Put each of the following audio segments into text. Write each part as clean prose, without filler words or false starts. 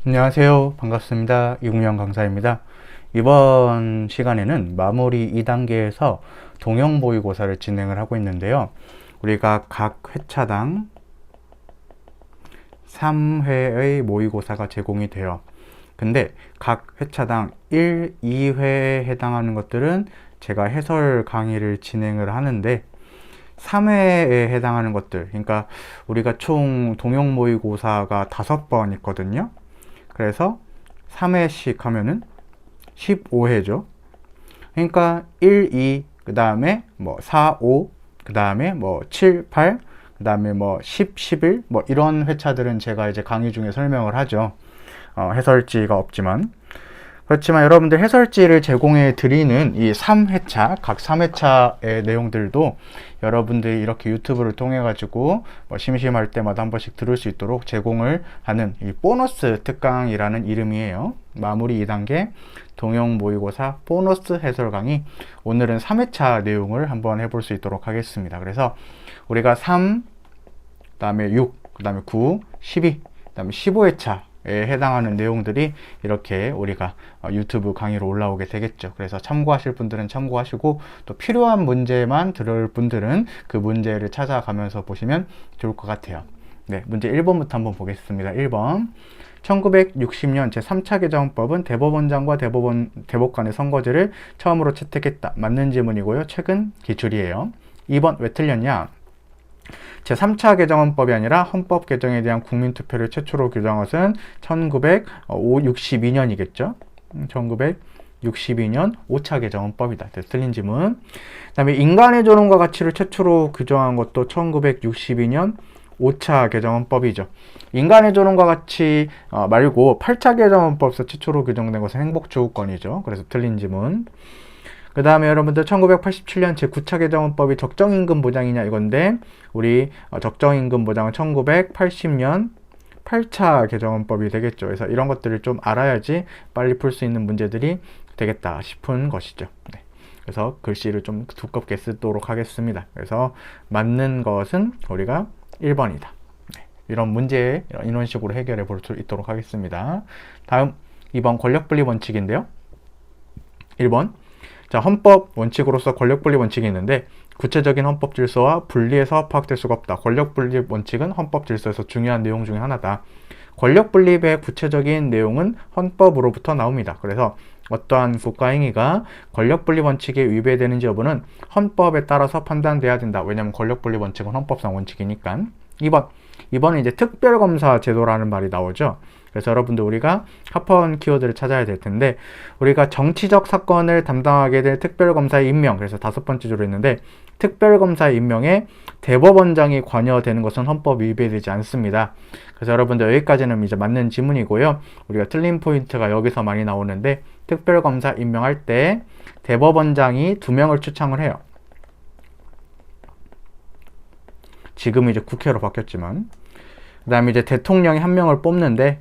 안녕하세요. 반갑습니다. 이국영 강사입니다. 이번 시간에는 마무리 2단계에서 동형 모의고사를 진행을 하고 있는데요. 우리가 각 회차당 3회의 모의고사가 제공이 돼요. 근데 각 회차당 1, 2회에 해당하는 것들은 제가 해설 강의를 진행을 하는데 3회에 해당하는 것들, 그러니까 우리가 총 동형 모의고사가 5번 있거든요. 그래서 3회씩 하면은 15회죠. 그러니까 1, 2, 그 다음에 뭐 4, 5, 그 다음에 뭐 7, 8, 그 다음에 뭐 10, 11, 뭐 이런 회차들은 제가 이제 강의 중에 설명을 하죠. 해설지가 없지만. 그렇지만 여러분들 해설지를 제공해 드리는 이 3회차, 각 3회차의 내용들도 여러분들이 이렇게 유튜브를 통해 가지고 뭐 심심할 때마다 한 번씩 들을 수 있도록 제공을 하는 이 보너스 특강이라는 이름이에요. 마무리 2단계 동형 모의고사 보너스 해설 강의. 오늘은 3회차 내용을 한번 해볼 수 있도록 하겠습니다. 그래서 우리가 3, 그 다음에 6, 그 다음에 9, 12, 그 다음에 15회차 에 해당하는 내용들이 이렇게 우리가 유튜브 강의로 올라오게 되겠죠. 그래서 참고하실 분들은 참고하시고 또 필요한 문제만 들을 분들은 그 문제를 찾아가면서 보시면 좋을 것 같아요. 네, 문제 1번부터 한번 보겠습니다. 1번 1960년 제3차 개정법은 대법원장과 대법관의 선거제를 처음으로 채택했다. 맞는 지문이고요. 최근 기출이에요. 2번 왜 틀렸냐? 제3차 개정헌법이 아니라 헌법 개정에 대한 국민투표를 최초로 규정한 것은 1962년이겠죠. 1962년 5차 개정헌법이다. 틀린 지문. 그 다음에 인간의 존엄과 가치를 최초로 규정한 것도 1962년 5차 개정헌법이죠. 인간의 존엄과 가치 말고 8차 개정헌법에서 최초로 규정된 것은 행복주거권이죠. 그래서 틀린 지문. 그 다음에 여러분들 1987년 제9차 개정헌법이 적정임금 보장이냐 이건데 우리 적정임금 보장은 1980년 8차 개정헌법이 되겠죠. 그래서 이런 것들을 좀 알아야지 빨리 풀 수 있는 문제들이 되겠다 싶은 것이죠. 네. 그래서 글씨를 좀 두껍게 쓰도록 하겠습니다. 그래서 맞는 것은 우리가 1번이다. 네. 이런 문제 이런 식으로 해결해 볼 수 있도록 하겠습니다. 다음 2번 권력분리 원칙인데요. 1번 자, 헌법 원칙으로서 권력분리 원칙이 있는데 구체적인 헌법 질서와 분리해서 파악될 수가 없다. 권력분리 원칙은 헌법 질서에서 중요한 내용 중에 하나다. 권력분립의 구체적인 내용은 헌법으로부터 나옵니다. 그래서 어떠한 국가행위가 권력분리 원칙에 위배되는지 여부는 헌법에 따라서 판단돼야 된다. 왜냐하면 권력분리 원칙은 헌법상 원칙이니까. 2번은 이제 특별검사 제도라는 말이 나오죠. 그래서 여러분들 우리가 합헌 키워드를 찾아야 될 텐데 우리가 정치적 사건을 담당하게 될 특별검사의 임명, 그래서 5번째 주로 있는데 특별검사의 임명에 대법원장이 관여되는 것은 헌법 위배되지 않습니다. 그래서 여러분들 여기까지는 이제 맞는 지문이고요. 우리가 틀린 포인트가 여기서 많이 나오는데 특별검사 임명할 때 대법원장이 2명을 추천을 해요. 지금 이제 국회로 바뀌었지만 그 다음에 이제 대통령이 1명을 뽑는데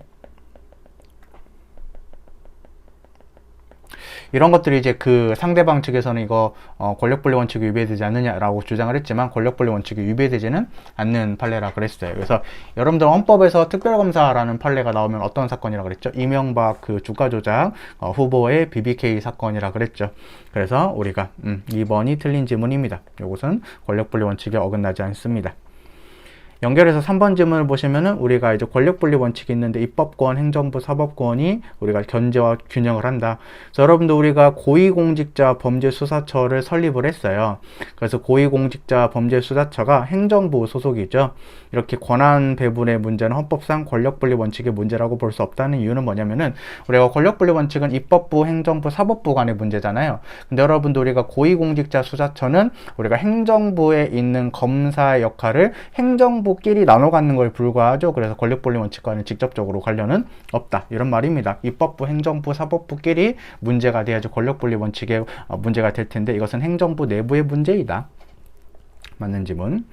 이런 것들이 이제 그 상대방 측에서는 이거 권력분리 원칙이 위배되지 않느냐라고 주장을 했지만 권력분리 원칙이 위배되지는 않는 판례라 그랬어요. 그래서 여러분들 헌법에서 특별검사라는 판례가 나오면 어떤 사건이라 그랬죠? 이명박 그 주가조작 후보의 BBK 사건이라 그랬죠. 그래서 우리가 2번이 틀린 지문입니다. 이것은 권력분리 원칙에 어긋나지 않습니다. 연결해서 3번 질문을 보시면은 우리가 이제 권력분리 원칙이 있는데 입법권, 행정부, 사법권이 우리가 견제와 균형을 한다. 그래서 여러분들 우리가 고위공직자 범죄수사처를 설립을 했어요. 그래서 고위공직자 범죄수사처가 행정부 소속이죠. 이렇게 권한 배분의 문제는 헌법상 권력분리 원칙의 문제라고 볼 수 없다는 이유는 뭐냐면은 우리가 권력분리 원칙은 입법부, 행정부, 사법부 간의 문제잖아요. 근데 여러분들 우리가 고위공직자 수사처는 우리가 행정부에 있는 검사의 역할을 행정부끼리 나눠 갖는 거에 불과하죠. 그래서 권력분리 원칙과는 직접적으로 관련은 없다. 이런 말입니다. 입법부, 행정부, 사법부끼리 문제가 돼야지 권력분리 원칙에 문제가 될 텐데 이것은 행정부 내부의 문제이다. 맞는 지문.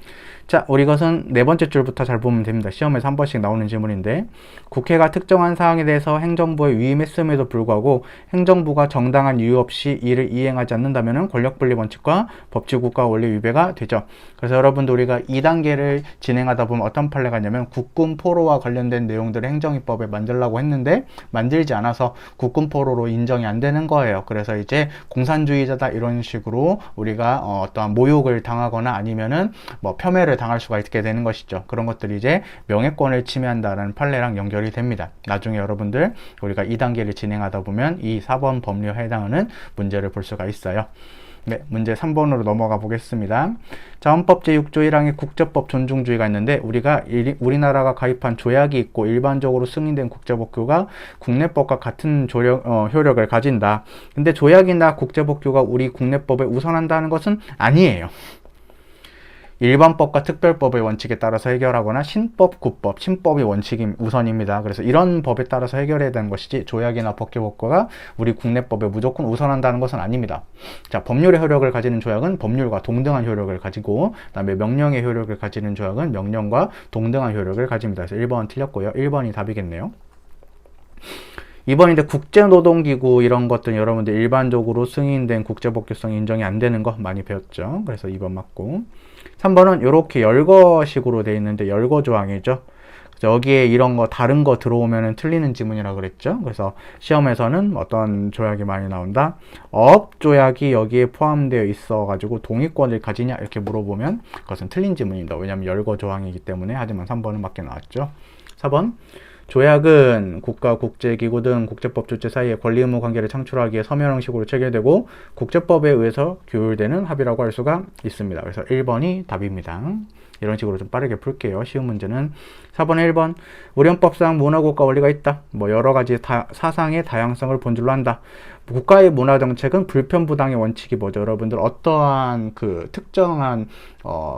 자, 우리 것은 네 번째 줄부터 잘 보면 됩니다. 시험에서 한 번씩 나오는 질문인데, 국회가 특정한 사항에 대해서 행정부에 위임했음에도 불구하고 행정부가 정당한 이유 없이 이를 이행하지 않는다면 권력분리 원칙과 법치국가 원리 위배가 되죠. 그래서 여러분들 우리가 2단계를 진행하다 보면 어떤 판례가 있냐면 국군포로와 관련된 내용들을 행정입법에 만들려고 했는데 만들지 않아서 국군포로로 인정이 안 되는 거예요. 그래서 이제 공산주의자다 이런 식으로 우리가 어떠한 모욕을 당하거나 아니면은 뭐 폄훼를 당할 수가 있게 되는 것이죠. 그런 것들이 이제 명예권을 침해한다는 판례랑 연결이 됩니다. 나중에 여러분들 우리가 2단계를 진행하다 보면 이 4번 법률에 해당하는 문제를 볼 수가 있어요. 네, 문제 3번으로 넘어가 보겠습니다. 자, 헌법 제6조 1항에 국제법 존중주의가 있는데 우리나라가 가입한 조약이 있고 일반적으로 승인된 국제법규가 국내법과 같은 효력을 가진다. 근데 조약이나 국제법규가 우리 국내법에 우선한다는 것은 아니에요. 일반법과 특별법의 원칙에 따라서 해결하거나 신법, 국법, 신법이 원칙이 우선입니다. 그래서 이런 법에 따라서 해결해야 되는 것이지 조약이나 법규법과가 우리 국내법에 무조건 우선한다는 것은 아닙니다. 자, 법률의 효력을 가지는 조약은 법률과 동등한 효력을 가지고 그다음에 명령의 효력을 가지는 조약은 명령과 동등한 효력을 가집니다. 그래서 1번 틀렸고요. 1번이 답이겠네요. 2번인데 국제노동기구 이런 것들은 여러분들 일반적으로 승인된 국제법규성 인정이 안 되는 거 많이 배웠죠. 그래서 2번 맞고 3번은 이렇게 열거식으로 되어 있는데 열거 조항이죠. 여기에 이런 거 다른 거 들어오면 틀리는 지문이라 그랬죠. 그래서 시험에서는 어떤 조약이 많이 나온다. 어업조약이 여기에 포함되어 있어 가지고 동의권을 가지냐 이렇게 물어보면 그것은 틀린 지문입니다. 왜냐하면 열거 조항이기 때문에. 하지만 3번은 맞게 나왔죠. 4번 조약은 국가, 국제기구 등 국제법 주체 사이의 권리 의무 관계를 창출하기 위해 서면 형식으로 체결되고 국제법에 의해서 규율되는 합의라고 할 수가 있습니다. 그래서 1번이 답입니다. 이런 식으로 좀 빠르게 풀게요. 쉬운 문제는 4번에 1번 우리 헌법상 문화국가 원리가 있다. 뭐 여러 가지 사상의 다양성을 본질로 한다. 국가의 문화정책은 불편부당의 원칙이 뭐죠? 여러분들 어떠한 그 특정한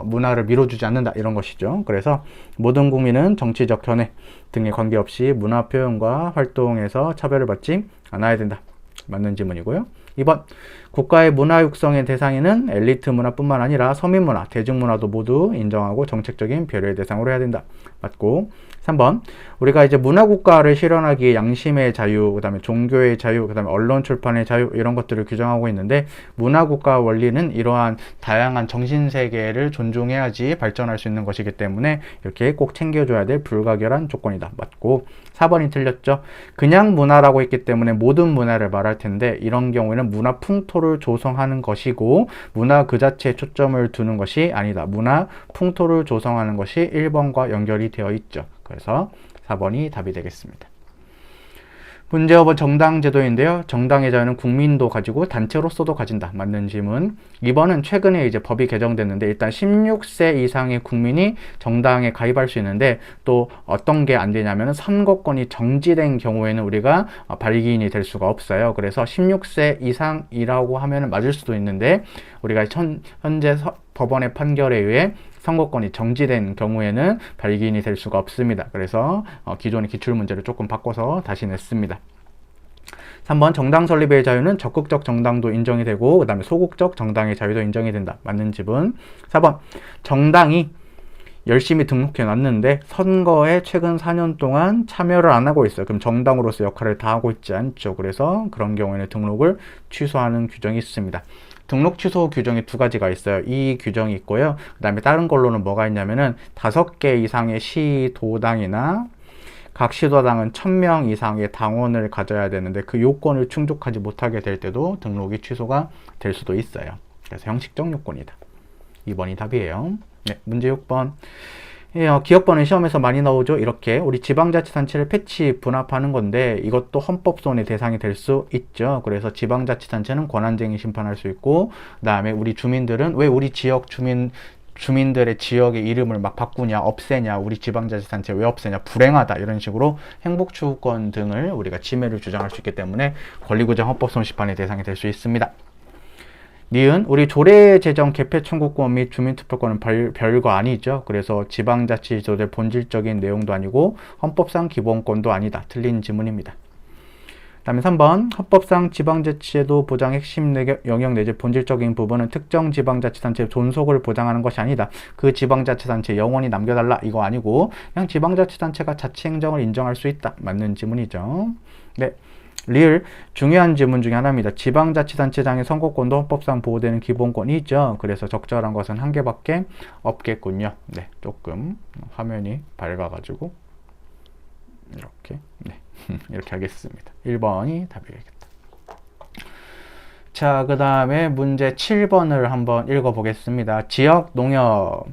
문화를 밀어주지 않는다 이런 것이죠. 그래서 모든 국민은 정치적 견해 등에 관계없이 문화 표현과 활동에서 차별을 받지 않아야 된다. 맞는 지문이고요. 2번 국가의 문화 육성의 대상에는 엘리트 문화뿐만 아니라 서민문화, 대중문화도 모두 인정하고 정책적인 배려의 대상으로 해야 된다. 맞고 3번 우리가 이제 문화국가를 실현하기 위해 양심의 자유, 그 다음에 종교의 자유, 그 다음에 언론 출판의 자유 이런 것들을 규정하고 있는데 문화국가 원리는 이러한 다양한 정신세계를 존중해야지 발전할 수 있는 것이기 때문에 이렇게 꼭 챙겨줘야 될 불가결한 조건이다. 맞고 4번이 틀렸죠. 그냥 문화라고 했기 때문에 모든 문화를 말할 텐데 이런 경우에는 문화 풍토를 조성하는 것이고 문화 그 자체에 초점을 두는 것이 아니다. 문화 풍토를 조성하는 것이 1번과 연결이 되어 있죠. 그래서 4번이 답이 되겠습니다. 문제 5번 정당제도인데요. 정당의 자유는 국민도 가지고 단체로서도 가진다. 맞는 질문. 2번은 최근에 이제 법이 개정됐는데 일단 16세 이상의 국민이 정당에 가입할 수 있는데 또 어떤 게 안 되냐면 선거권이 정지된 경우에는 우리가 발기인이 될 수가 없어요. 그래서 16세 이상이라고 하면 맞을 수도 있는데 우리가 현재 법원의 판결에 의해 선거권이 정지된 경우에는 발기인이 될 수가 없습니다. 그래서 기존의 기출문제를 조금 바꿔서 다시 냈습니다. 3번 정당 설립의 자유는 적극적 정당도 인정이 되고 그 다음에 소극적 정당의 자유도 인정이 된다. 맞는 집은 4번 정당이 열심히 등록해 놨는데 선거에 최근 4년 동안 참여를 안 하고 있어요. 그럼 정당으로서 역할을 다 하고 있지 않죠. 그래서 그런 경우에는 등록을 취소하는 규정이 있습니다. 등록 취소 규정이 두 가지가 있어요. 이 규정이 있고요. 그 다음에 다른 걸로는 뭐가 있냐면은 5개 이상의 시도당이나 각 시도당은 1000명 이상의 당원을 가져야 되는데 그 요건을 충족하지 못하게 될 때도 등록이 취소가 될 수도 있어요. 그래서 형식적 요건이다. 2번이 답이에요. 네, 문제 6번. 기업번은 시험에서 많이 나오죠. 이렇게 우리 지방자치단체를 패치 분합하는 건데 이것도 헌법소원의 대상이 될 수 있죠. 그래서 지방자치단체는 권한쟁의 심판할 수 있고 그 다음에 우리 주민들은 왜 우리 지역 주민들의 지역의 이름을 막 바꾸냐, 없애냐, 우리 지방자치단체 왜 없애냐, 불행하다 이런 식으로 행복추구권 등을 우리가 침해를 주장할 수 있기 때문에 권리구정 헌법소원 심판의 대상이 될 수 있습니다. 니은 우리 조례제정 개표 청구권 및 주민투표권은 별거 아니죠. 그래서 지방자치제도의 본질적인 내용도 아니고 헌법상 기본권도 아니다. 틀린 지문입니다. 다음에 3번 헌법상 지방자치제도 보장 핵심 영역 내지 본질적인 부분은 특정 지방자치단체의 존속을 보장하는 것이 아니다. 그 지방자치단체 영원히 남겨달라 이거 아니고 그냥 지방자치단체가 자치행정을 인정할 수 있다. 맞는 지문이죠. 네, 리을 중요한 지문 중에 하나입니다. 지방자치단체장의 선거권도 헌법상 보호되는 기본권이죠. 그래서 적절한 것은 한 개밖에 없겠군요. 네, 조금 화면이 밝아가지고 이렇게 네. 이렇게 하겠습니다. 1번이 답이겠다. 자, 그 다음에 문제 7번을 한번 읽어보겠습니다. 지역 농협.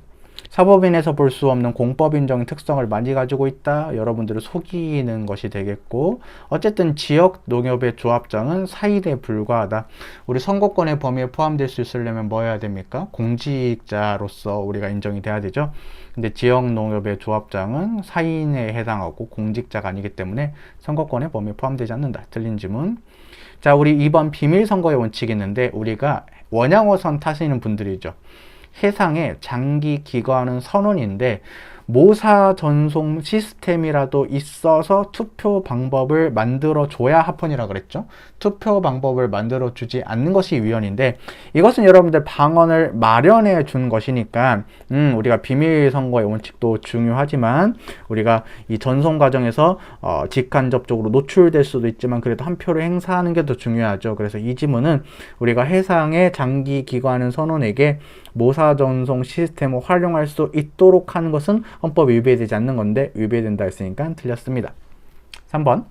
사법인에서 볼 수 없는 공법인정의 특성을 많이 가지고 있다. 여러분들을 속이는 것이 되겠고, 어쨌든 지역 농협의 조합장은 사일에 불과하다. 우리 선거권의 범위에 포함될 수 있으려면 뭐 해야 됩니까? 공직자로서 우리가 인정이 돼야 되죠. 근데 지역 농협의 조합장은 사인에 해당하고 공직자가 아니기 때문에 선거권의 범위에 포함되지 않는다. 틀린 지문. 자, 우리 2번 비밀선거의 원칙이 있는데 우리가 원양어선 타시는 분들이죠. 해상에 장기 기거하는 선언인데 모사 전송 시스템이라도 있어서 투표 방법을 만들어 줘야 합헌이라 그랬죠. 투표 방법을 만들어 주지 않는 것이 위헌인데 이것은 여러분들 방언을 마련해 준 것이니까 우리가 비밀 선거의 원칙도 중요하지만 우리가 이 전송 과정에서 직간접적으로 노출될 수도 있지만 그래도 한 표를 행사하는 게 더 중요하죠. 그래서 이 지문은 우리가 해상에 장기 기거하는 선원에게 모사 전송 시스템을 활용할 수 있도록 하는 것은 헌법에 위배되지 않는 건데 위배된다 했으니까 틀렸습니다. 3번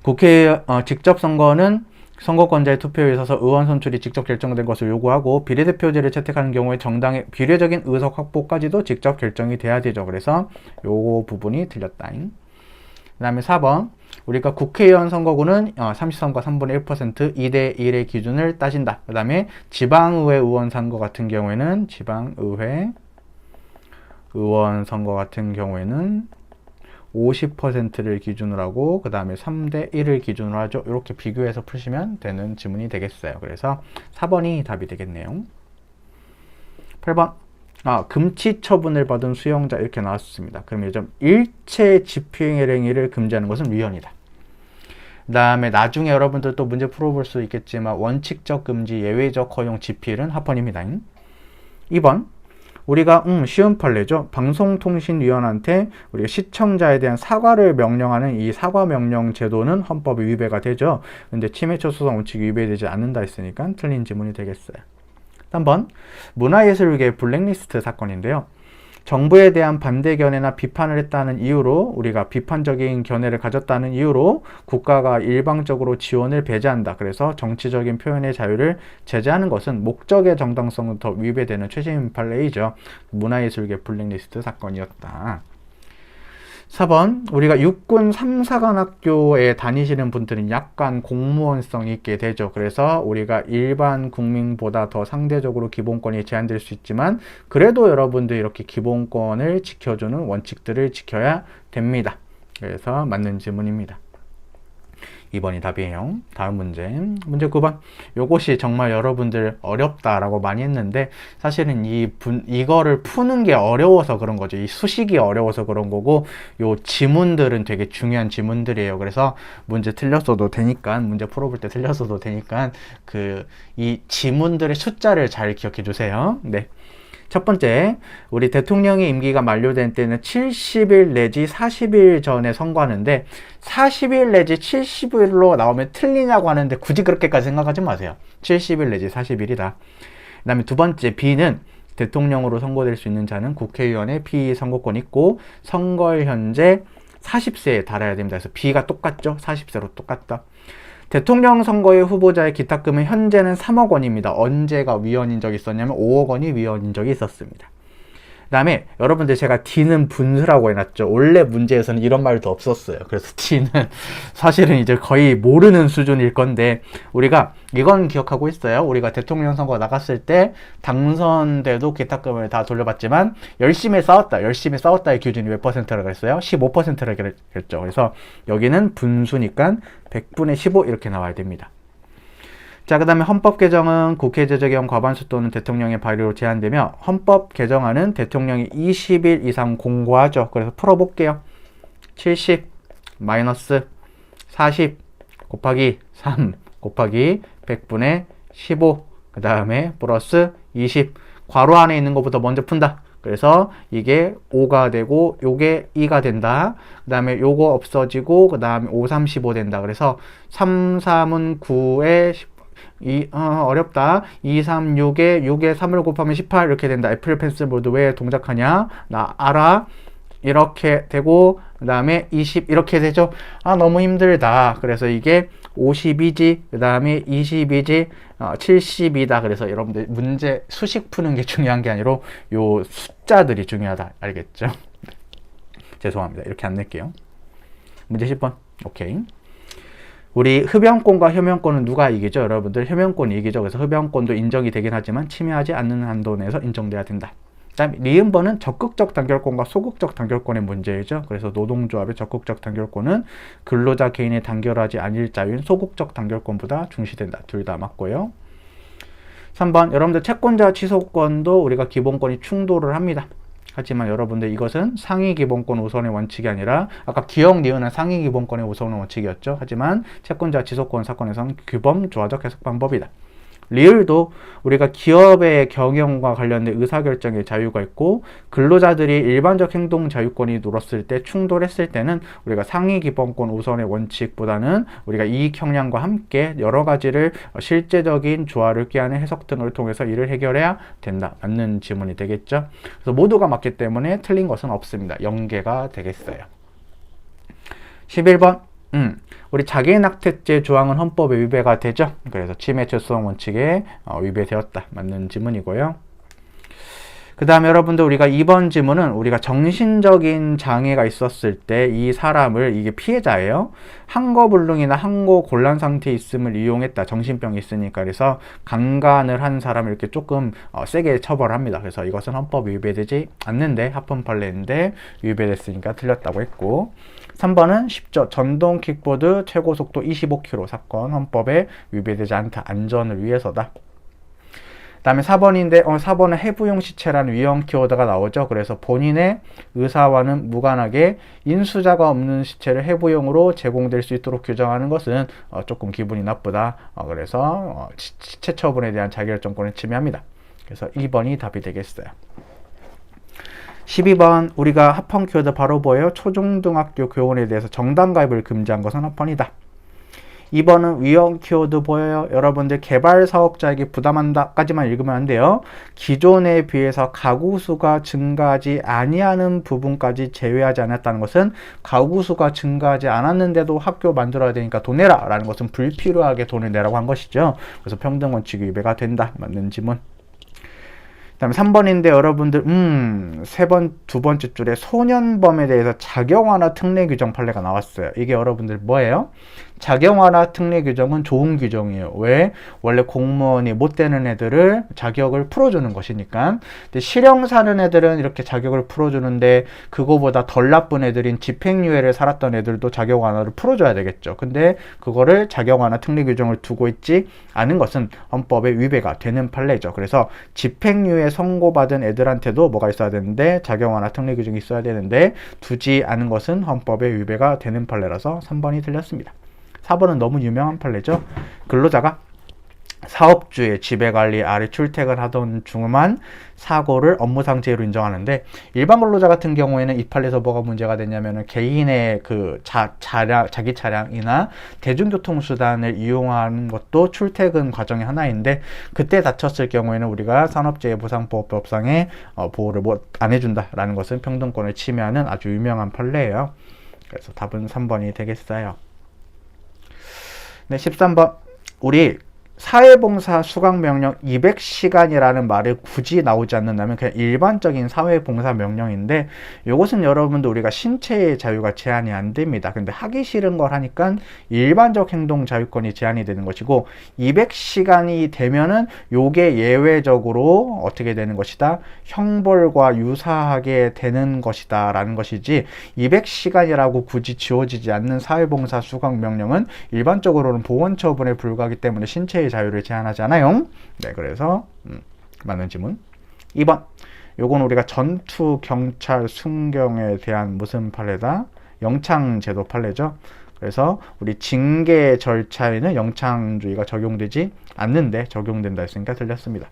국회 직접 선거는 선거권자의 투표에 있어서 의원 선출이 직접 결정된 것을 요구하고 비례대표제를 채택하는 경우에 정당의 비례적인 의석 확보까지도 직접 결정이 돼야 되죠. 그래서 요거 부분이 틀렸다. 그 다음에 4번 우리가 국회의원 선거구는 33과 3분의 1% 2대 1의 기준을 따진다. 그 다음에 지방의회 의원 선거 같은 경우에는 지방의회 의원 선거 같은 경우에는 50%를 기준으로 하고 그 다음에 3대 1을 기준으로 하죠. 이렇게 비교해서 푸시면 되는 지문이 되겠어요. 그래서 4번이 답이 되겠네요. 8번 금치 처분을 받은 수용자 이렇게 나왔습니다. 그럼 요즘 일체 집행의 행위를 금지하는 것은 위헌이다. 그 다음에 나중에 여러분들 또 문제 풀어볼 수 있겠지만 원칙적 금지, 예외적 허용, 지필은 합헌입니다. 2번 우리가 쉬운 판례죠. 방송통신위원한테 우리가 시청자에 대한 사과를 명령하는 이 사과 명령 제도는 헌법에 위배가 되죠. 근데 침해처 소송 원칙이 위배되지 않는다 했으니까 틀린 지문이 되겠어요. 3번 문화예술계 블랙리스트 사건인데요. 정부에 대한 반대 견해나 비판을 했다는 이유로 우리가 비판적인 견해를 가졌다는 이유로 국가가 일방적으로 지원을 배제한다. 그래서 정치적인 표현의 자유를 제재하는 것은 목적의 정당성은 더 위배되는 최신 판례이죠. 문화예술계 블랙리스트 사건이었다. 4번 우리가 육군 3사관학교에 다니시는 분들은 약간 공무원성이 있게 되죠. 그래서 우리가 일반 국민보다 더 상대적으로 기본권이 제한될 수 있지만 그래도 여러분들 이렇게 기본권을 지켜주는 원칙들을 지켜야 됩니다. 그래서 맞는 질문입니다. 2번이 답이에요. 다음 문제 9번. 요것이 정말 여러분들 어렵다라고 많이 했는데 사실은 이거를 푸는 게 어려워서 그런 거죠. 이 수식이 어려워서 그런 거고 요 지문들은 되게 중요한 지문들이에요. 그래서 문제 틀렸어도 되니까 문제 풀어볼 때 틀렸어도 되니까 이 지문들의 숫자를 잘 기억해 주세요. 네. 첫 번째, 우리 대통령의 임기가 만료된 때는 70일 내지 40일 전에 선거하는데 40일 내지 70일로 나오면 틀리냐고 하는데 굳이 그렇게까지 생각하지 마세요. 70일 내지 40일이다. 그 다음에 두 번째, B는 대통령으로 선거될 수 있는 자는 국회의원의 피선거권이 있고 선거일 현재 40세에 달아야 됩니다. 그래서 B가 똑같죠? 40세로 똑같다. 대통령 선거의 후보자의 기탁금은 현재는 3억 원입니다. 언제가 위헌인 적이 있었냐면 5억 원이 위헌인 적이 있었습니다. 그 다음에 여러분들 제가 D는 분수라고 해놨죠. 원래 문제에서는 이런 말도 없었어요. 그래서 D는 사실은 이제 거의 모르는 수준일 건데 우리가 이건 기억하고 있어요. 우리가 대통령 선거 나갔을 때 당선돼도 기탁금을 다 돌려받지만 열심히 싸웠다의 기준이 몇 퍼센트라고 했어요? 15%라고 했죠. 그래서 여기는 분수니까 100분의 15 이렇게 나와야 됩니다. 자, 그 다음에 헌법 개정은 국회 제적형 과반수 또는 대통령의 발의로 제한되며 헌법 개정안은 대통령이 20일 이상 공고하죠. 그래서 풀어볼게요. 70 마이너스 40 곱하기 3 곱하기 100분의 15 그 다음에 플러스 20 괄호 안에 있는 것부터 먼저 푼다. 그래서 이게 5가 되고 요게 2가 된다. 그 다음에 요거 없어지고 그 다음에 5, 3, 15 된다. 그래서 3, 3은 9에 10, 어렵다. 2, 3, 6에 3을 곱하면 18 이렇게 된다. 애플 펜슬 보드 왜 동작하냐? 나 알아. 이렇게 되고 그 다음에 20 이렇게 되죠. 너무 힘들다. 그래서 이게 52지 그 다음에 22지 70이다. 그래서 여러분들 문제 수식 푸는 게 중요한 게 아니라 요 숫자들이 중요하다. 알겠죠? 죄송합니다. 이렇게 안 낼게요. 문제 10번. 오케이. 우리 흡연권과 혐연권은 누가 이기죠? 여러분들 혐연권이 이기죠. 그래서 흡연권도 인정이 되긴 하지만 침해하지 않는 한도 내에서 인정돼야 된다. 다음 리은번은 적극적 단결권과 소극적 단결권의 문제이죠. 그래서 노동조합의 적극적 단결권은 근로자 개인의 단결하지 않을 자유인 소극적 단결권보다 중시된다. 둘 다 맞고요. 3번 여러분들 채권자 취소권도 우리가 기본권이 충돌을 합니다. 하지만 여러분들 이것은 상위 기본권 우선의 원칙이 아니라 아까 기억 니은은 상위 기본권의 우선의 원칙이었죠. 하지만 채권자 취소권 사건에서는 규범 조화적 해석 방법이다. 리을도 우리가 기업의 경영과 관련된 의사결정의 자유가 있고 근로자들이 일반적 행동 자유권이 늘었을 때 충돌했을 때는 우리가 상위 기본권 우선의 원칙보다는 우리가 이익 형량과 함께 여러 가지를 실제적인 조화를 꾀하는 해석 등을 통해서 이를 해결해야 된다. 맞는 지문이 되겠죠. 그래서 모두가 맞기 때문에 틀린 것은 없습니다. 0개가 되겠어요. 11번 우리 자기의 낙태죄 조항은 헌법에 위배가 되죠. 그래서 침해 최소성 원칙에 위배되었다. 맞는 지문이고요. 그 다음에 여러분들 우리가 2번 지문은 우리가 정신적인 장애가 있었을 때 이 사람을 이게 피해자예요. 항거불능이나 항거곤란 상태에 있음을 이용했다. 정신병이 있으니까. 그래서 강간을 한 사람을 이렇게 조금 세게 처벌합니다. 그래서 이것은 헌법에 위배되지 않는데 합헌 판례인데 위배됐으니까 틀렸다고 했고 3번은 쉽죠. 전동 킥보드 최고 속도 25km 사건 헌법에 위배되지 않다. 안전을 위해서다. 그 다음에 4번인데 4번은 해부용 시체라는 위험 키워드가 나오죠. 그래서 본인의 의사와는 무관하게 인수자가 없는 시체를 해부용으로 제공될 수 있도록 규정하는 것은 조금 기분이 나쁘다. 그래서 시체 처분에 대한 자기결정권을 침해합니다. 그래서 2번이 답이 되겠어요. 12번 우리가 합헌 키워드 바로 뭐예요? 초중등학교 교원에 대해서 정당 가입을 금지한 것은 합헌이다. 2번은 위험 키워드 보여요? 여러분들 개발 사업자에게 부담한다까지만 읽으면 안 돼요. 기존에 비해서 가구 수가 증가하지 아니하는 부분까지 제외하지 않았다는 것은 가구 수가 증가하지 않았는데도 학교 만들어야 되니까 돈 내라 라는 것은 불필요하게 돈을 내라고 한 것이죠. 그래서 평등 원칙이 위배가 된다. 맞는 지문. 그 다음에 3번인데 여러분들 두 번째 줄에 소년범에 대해서 자경화나 특례 규정 판례가 나왔어요. 이게 여러분들 뭐예요? 자경화나 특례 규정은 좋은 규정이에요. 왜? 원래 공무원이 못 되는 애들을 자격을 풀어주는 것이니까. 근데 실형 사는 애들은 이렇게 자격을 풀어주는데 그거보다 덜 나쁜 애들인 집행유예를 살았던 애들도 자격 완화를 풀어줘야 되겠죠. 근데 그거를 자격 완화 특례 규정을 두고 있지 않은 것은 헌법에 위배가 되는 판례죠. 그래서 집행유예 선고받은 애들한테도 뭐가 있어야 되는데 자격 완화 특례 규정이 있어야 되는데 두지 않은 것은 헌법에 위배가 되는 판례라서 3번이 틀렸습니다. 4번은 너무 유명한 판례죠. 근로자가 사업주의 지배관리 아래 출퇴근하던 중만 사고를 업무상 재해로 인정하는데 일반 근로자 같은 경우에는 이 판례에서 뭐가 문제가 되냐면은 개인의 그 자기 차량이나 대중교통수단을 이용하는 것도 출퇴근 과정의 하나인데 그때 다쳤을 경우에는 우리가 산업재해보상보호법상의 보호를 안 해준다라는 것은 평등권을 침해하는 아주 유명한 판례예요. 그래서 답은 3번이 되겠어요. 네, 13번 우리 사회봉사 수강명령 200시간이라는 말이 굳이 나오지 않는다면 그냥 일반적인 사회봉사 명령인데 이것은 여러분들 우리가 신체의 자유가 제한이 안 됩니다. 근데 하기 싫은 걸 하니까 일반적 행동 자유권이 제한이 되는 것이고 200시간이 되면은 요게 예외적으로 어떻게 되는 것이다? 형벌과 유사하게 되는 것이다 라는 것이지 200시간이라고 굳이 지워지지 않는 사회봉사 수강명령은 일반적으로는 보원처분에 불과하기 때문에 신체의 자유를 제한하지 않아요. 네, 그래서 맞는 지문. 2번. 요건 우리가 전투, 경찰, 순경에 대한 무슨 판례다? 영창제도 판례죠. 그래서 우리 징계 절차에는 영창주의가 적용되지 않는데 적용된다 했으니까 틀렸습니다.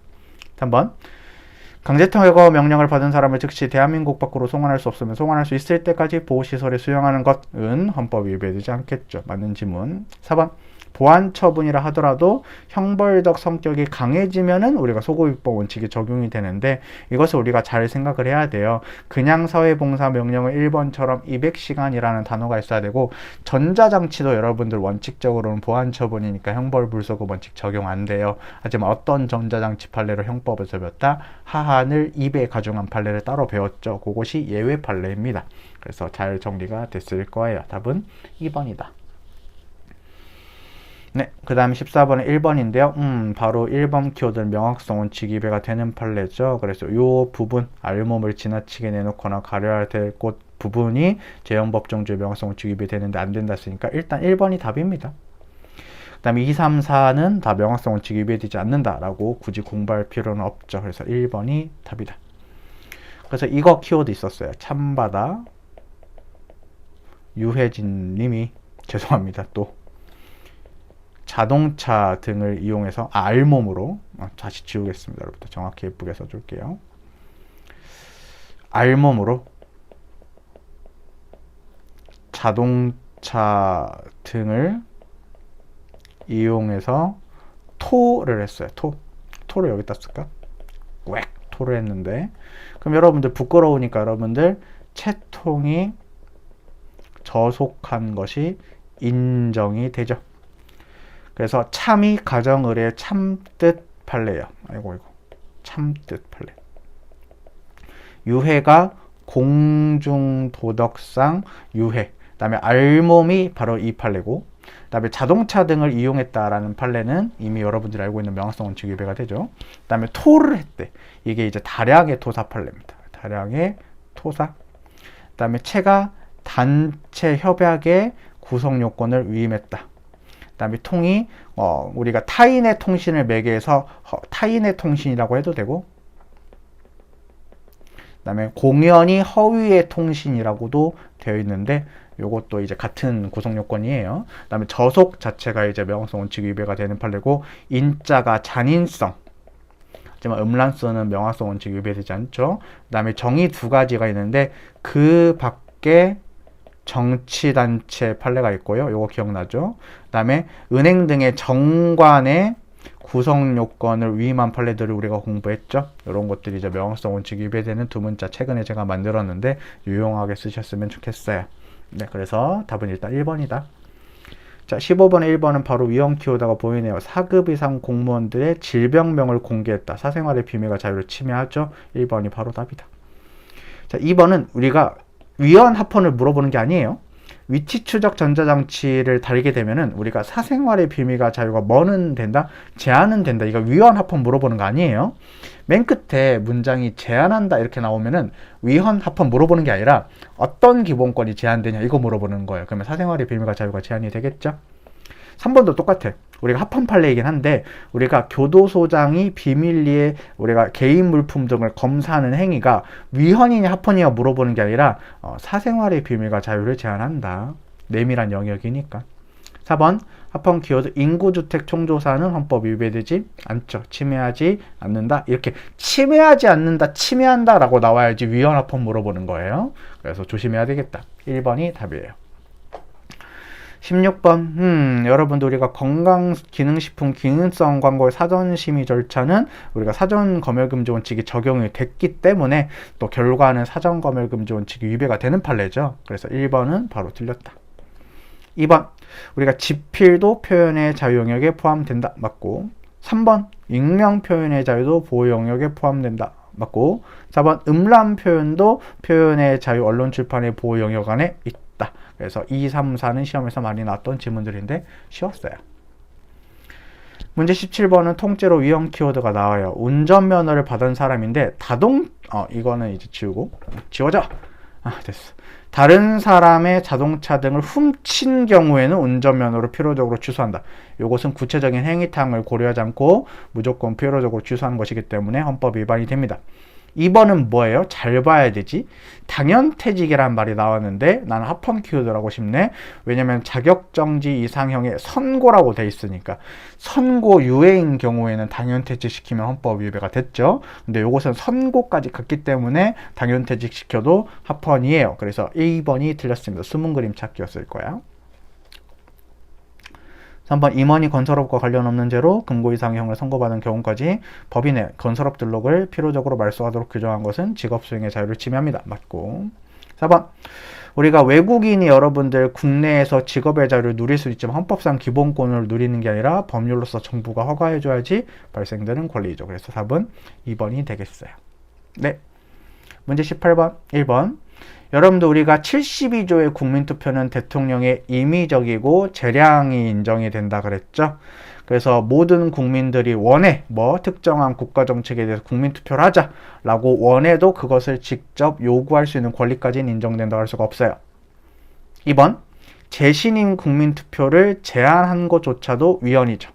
3번. 강제통일거 명령을 받은 사람을 즉시 대한민국 밖으로 송환할 수 없으면 송환할 수 있을 때까지 보호시설에 수용하는 것은 헌법 위배되지 않겠죠. 맞는 지문. 4번. 보안 처분이라 하더라도 형벌적 성격이 강해지면은 우리가 소고기법 원칙이 적용이 되는데 이것을 우리가 잘 생각을 해야 돼요. 그냥 사회봉사 명령을 1번처럼 200시간이라는 단어가 있어야 되고 전자장치도 여러분들 원칙적으로는 보안 처분이니까 형벌 불소급 원칙 적용 안 돼요. 하지만 어떤 전자장치 판례를 형법에서 배웠다? 하한을 2배 가중한 판례를 따로 배웠죠. 그것이 예외 판례입니다. 그래서 잘 정리가 됐을 거예요. 답은 2번이다. 네, 그 다음 14번은 1번인데요. 바로 1번 키워드는 명확성 원칙 위배가 되는 판례죠. 그래서 이 부분, 알몸을 지나치게 내놓거나 가려야 될 곳 부분이 재형법정주의 명확성 원칙 위배되는데 안 된다 했으니까 일단 1번이 답입니다. 그 다음에 2, 3, 4는 다 명확성 원칙 위배되지 않는다라고 굳이 공부할 필요는 없죠. 그래서 1번이 답이다. 그래서 이거 키워드 있었어요. 참바다 유혜진 님이 죄송합니다. 또 자동차 등을 이용해서 알몸으로 다시 지우겠습니다. 여러분들 정확히 예쁘게 써줄게요. 알몸으로 자동차 등을 이용해서 토를 했어요. 토를 여기다 쓸까? 꽥 토를 했는데 그럼 여러분들 부끄러우니까 여러분들 채통이 저속한 것이 인정이 되죠. 그래서 참이 가정의례 참뜻 판례예요. 아이고 참뜻 판례. 유해가 공중도덕상 유해. 그다음에 알몸이 바로 이 판례고, 그다음에 자동차 등을 이용했다라는 판례는 이미 여러분들이 알고 있는 명확성 원칙 위배가 되죠. 그다음에 토를 했대. 이게 이제 다량의 토사 판례입니다. 다량의 토사. 그다음에 체가 단체 협약의 구성 요건을 위임했다. 그다음에 통이 우리가 타인의 통신을 매개해서 타인의 통신이라고 해도 되고, 그다음에 공연히 허위의 통신이라고도 되어 있는데 요것도 이제 같은 구성 요건이에요. 그다음에 저속 자체가 이제 명확성 원칙 위배가 되는 판례고, 인자가 잔인성. 하지만 음란성은 명확성 원칙 위배되지 않죠. 그다음에 정의 두 가지가 있는데 그 밖에 정치단체 판례가 있고요. 요거 기억나죠? 그 다음에 은행 등의 정관의 구성 요건을 위임한 판례들을 우리가 공부했죠. 이런 것들이 이제 명확성 원칙 위배되는 두 문자 최근에 제가 만들었는데 유용하게 쓰셨으면 좋겠어요. 네, 그래서 답은 일단 1번이다. 자, 15번에 1번은 바로 위헌 키워드가 보이네요. 4급 이상 공무원들의 질병명을 공개했다. 사생활의 비밀과 자유를 침해하죠. 1번이 바로 답이다. 자, 2번은 우리가 위헌 합헌을 물어보는 게 아니에요. 위치 추적 전자장치를 달게 되면은 우리가 사생활의 비밀과 자유가 뭐는 된다? 제한은 된다. 이거 위헌 합헌 물어보는 거 아니에요. 맨 끝에 문장이 제한한다 이렇게 나오면은 위헌 합헌 물어보는 게 아니라 어떤 기본권이 제한되냐 이거 물어보는 거예요. 그러면 사생활의 비밀과 자유가 제한이 되겠죠? 3번도 똑같아. 우리가 합헌 판례이긴 한데 우리가 교도소장이 비밀리에 우리가 개인 물품 등을 검사하는 행위가 위헌이냐 합헌이냐 물어보는 게 아니라 사생활의 비밀과 자유를 제한한다. 내밀한 영역이니까. 4번 합헌 키워드 인구주택 총조사는 헌법 위배되지 않죠. 침해하지 않는다. 이렇게 침해하지 않는다, 침해한다 라고 나와야지 위헌 합헌 물어보는 거예요. 그래서 조심해야 되겠다. 1번이 답이에요. 16번 여러분들 우리가 건강기능식품 기능성 광고의 사전심의 절차는 우리가 사전검열금지 원칙이 적용이 됐기 때문에 또 결과는 사전검열금지 원칙이 위배가 되는 판례죠. 그래서 1번은 바로 틀렸다. 2번 우리가 지필도 표현의 자유 영역에 포함된다. 맞고. 3번 익명 표현의 자유도 보호 영역에 포함된다. 맞고. 4번 음란 표현도 표현의 자유 언론 출판의 보호 영역 안에 있다. 그래서 2, 3, 4는 시험에서 많이 나왔던 질문들인데 쉬웠어요. 문제 17번은 통째로 위헌 키워드가 나와요. 운전면허를 받은 사람인데 이거는 이제 지워져. 됐어. 다른 사람의 자동차 등을 훔친 경우에는 운전면허를 필요적으로 취소한다. 이것은 구체적인 행위탕을 고려하지 않고 무조건 필요적으로 취소하는 것이기 때문에 헌법 위반이 됩니다. 2번은 뭐예요? 잘 봐야 되지. 당연퇴직이란 말이 나왔는데 나는 합헌 키워드라고 싶네. 왜냐면 자격정지 이상형의 선고라고 돼 있으니까. 선고 유예인 경우에는 당연퇴직 시키면 헌법 위배가 됐죠. 근데 요것은 선고까지 갔기 때문에 당연퇴직 시켜도 합헌이에요. 그래서 1번이 틀렸습니다. 숨은 그림 찾기였을 거야. 3번 임원이 건설업과 관련 없는 죄로 금고 이상형을 선고받은 경우까지 법인의 건설업 등록을 필요적으로 말소하도록 규정한 것은 직업 수행의 자유를 침해합니다. 맞고. 4번 우리가 외국인이 여러분들 국내에서 직업의 자유를 누릴 수 있지만 헌법상 기본권을 누리는 게 아니라 법률로서 정부가 허가해줘야지 발생되는 권리죠. 그래서 4번 2번이 되겠어요. 네. 문제 18번 1번 여러분들 우리가 72조의 국민투표는 대통령의 임의적이고 재량이 인정이 된다 그랬죠. 그래서 모든 국민들이 원해 특정한 국가정책에 대해서 국민투표를 하자라고 원해도 그것을 직접 요구할 수 있는 권리까지는 인정된다고 할 수가 없어요. 2번 재신임 국민투표를 제한한 것조차도 위헌이죠.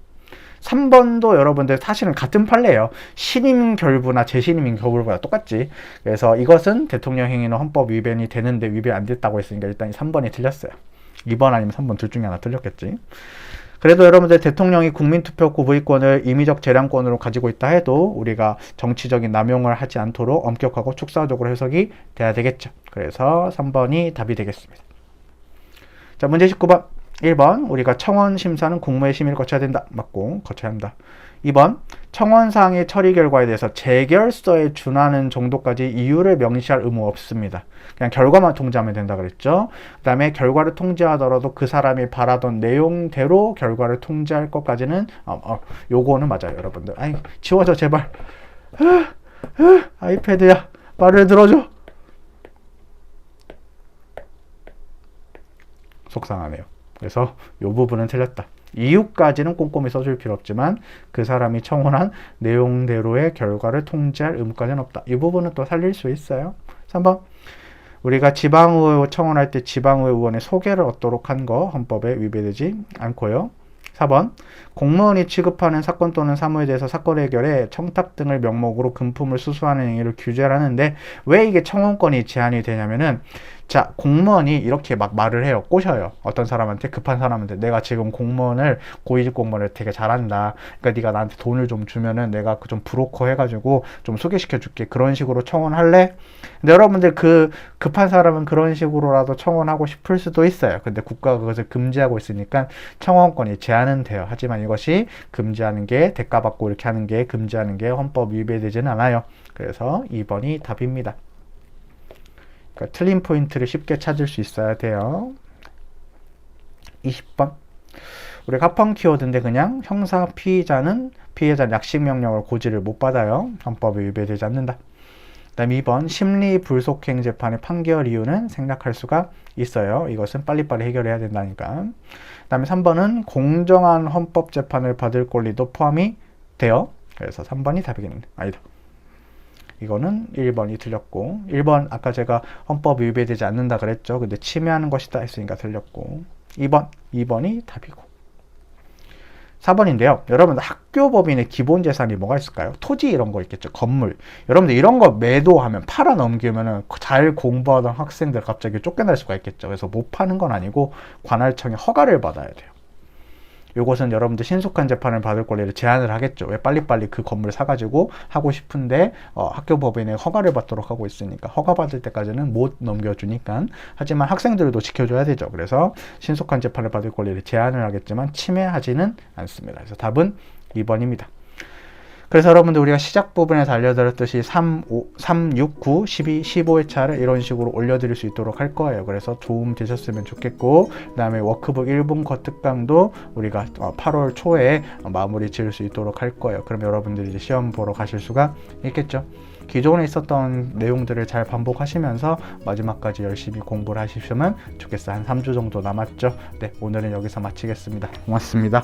3번도 여러분들 사실은 같은 판례예요. 신임 결부나 재신임 결부보다 똑같지. 그래서 이것은 대통령 행위는 헌법 위반이 되는데 위반 안 됐다고 했으니까 일단 3번이 틀렸어요. 2번 아니면 3번 둘 중에 하나 틀렸겠지. 그래도 여러분들 대통령이 국민투표 구의권을 임의적 재량권으로 가지고 있다 해도 우리가 정치적인 남용을 하지 않도록 엄격하고 축사적으로 해석이 돼야 되겠죠. 그래서 3번이 답이 되겠습니다. 자, 문제 19번. 1번 우리가 청원 심사는 국무회의 심의를 거쳐야 된다. 맞고 거쳐야 한다. 2번 청원사항의 처리 결과에 대해서 재결서에 준하는 정도까지 이유를 명시할 의무 없습니다. 그냥 결과만 통지하면 된다 그랬죠. 그 다음에 결과를 통지하더라도 그 사람이 바라던 내용대로 결과를 통지할 것까지는 요거는 맞아요. 여러분들 아이 지워져 제발. 아이패드야 말을 들어줘. 속상하네요. 그래서 이 부분은 틀렸다. 이유까지는 꼼꼼히 써줄 필요 없지만 그 사람이 청원한 내용대로의 결과를 통지할 의무까지는 없다. 이 부분은 또 살릴 수 있어요. 3번 우리가 지방의회 청원할 때 지방의회 의원의 소개를 얻도록 한 거 헌법에 위배되지 않고요. 4번 공무원이 취급하는 사건 또는 사무에 대해서 사건 해결에 청탁 등을 명목으로 금품을 수수하는 행위를 규제를 하는데 왜 이게 청원권이 제한이 되냐면은 자 공무원이 이렇게 막 말을 해요. 꼬셔요. 어떤 사람한테 급한 사람한테 내가 지금 공무원을 고위직 공무원을 되게 잘한다. 그러니까 네가 나한테 돈을 좀 주면은 내가 그 좀 브로커 해가지고 좀 소개시켜 줄게. 그런 식으로 청원할래? 근데 여러분들 그 급한 사람은 그런 식으로라도 청원하고 싶을 수도 있어요. 근데 국가가 그것을 금지하고 있으니까 청원권이 제한은 돼요. 하지만 이것이 금지하는 게 대가 받고 이렇게 하는 게 금지하는 게 헌법 위배되지는 않아요. 그래서 2번이 답입니다. 그러니까 틀린 포인트를 쉽게 찾을 수 있어야 돼요. 20번 우리가 합헌 키워드인데 그냥 형사 피의자는 약식 명령을 고지를 못 받아요. 헌법에 위배되지 않는다. 그 다음에 2번 심리 불속행 재판의 판결 이유는 생략할 수가 있어요. 이것은 빨리빨리 해결해야 된다니까. 그 다음에 3번은 공정한 헌법 재판을 받을 권리도 포함이 돼요. 그래서 3번이 답이겠네. 아니다. 이거는 1번이 틀렸고 1번 아까 제가 헌법 위배되지 않는다 그랬죠. 근데 침해하는 것이다 했으니까 틀렸고 2번이 답이고 4번인데요. 여러분 학교법인의 기본 재산이 뭐가 있을까요? 토지 이런 거 있겠죠. 건물. 여러분들 이런 거 매도하면 팔아 넘기면은 잘 공부하던 학생들 갑자기 쫓겨날 수가 있겠죠. 그래서 못 파는 건 아니고 관할청의 허가를 받아야 돼요. 요것은 여러분들 신속한 재판을 받을 권리를 제한을 하겠죠. 왜 빨리빨리 그 건물 사가지고 하고 싶은데 학교법인의 허가를 받도록 하고 있으니까 허가 받을 때까지는 못 넘겨주니까. 하지만 학생들도 지켜줘야 되죠. 그래서 신속한 재판을 받을 권리를 제한을 하겠지만 침해하지는 않습니다. 그래서 답은 2번입니다. 그래서 여러분들 우리가 시작 부분에서 알려드렸듯이 3, 6, 9, 12, 15회차를 이런 식으로 올려드릴 수 있도록 할 거예요. 그래서 도움 되셨으면 좋겠고 그 다음에 워크북 1분 거특강도 우리가 8월 초에 마무리 지을 수 있도록 할 거예요. 그럼 여러분들이 이제 시험 보러 가실 수가 있겠죠. 기존에 있었던 내용들을 잘 반복하시면서 마지막까지 열심히 공부를 하시면 좋겠어요. 한 3주 정도 남았죠. 네, 오늘은 여기서 마치겠습니다. 고맙습니다.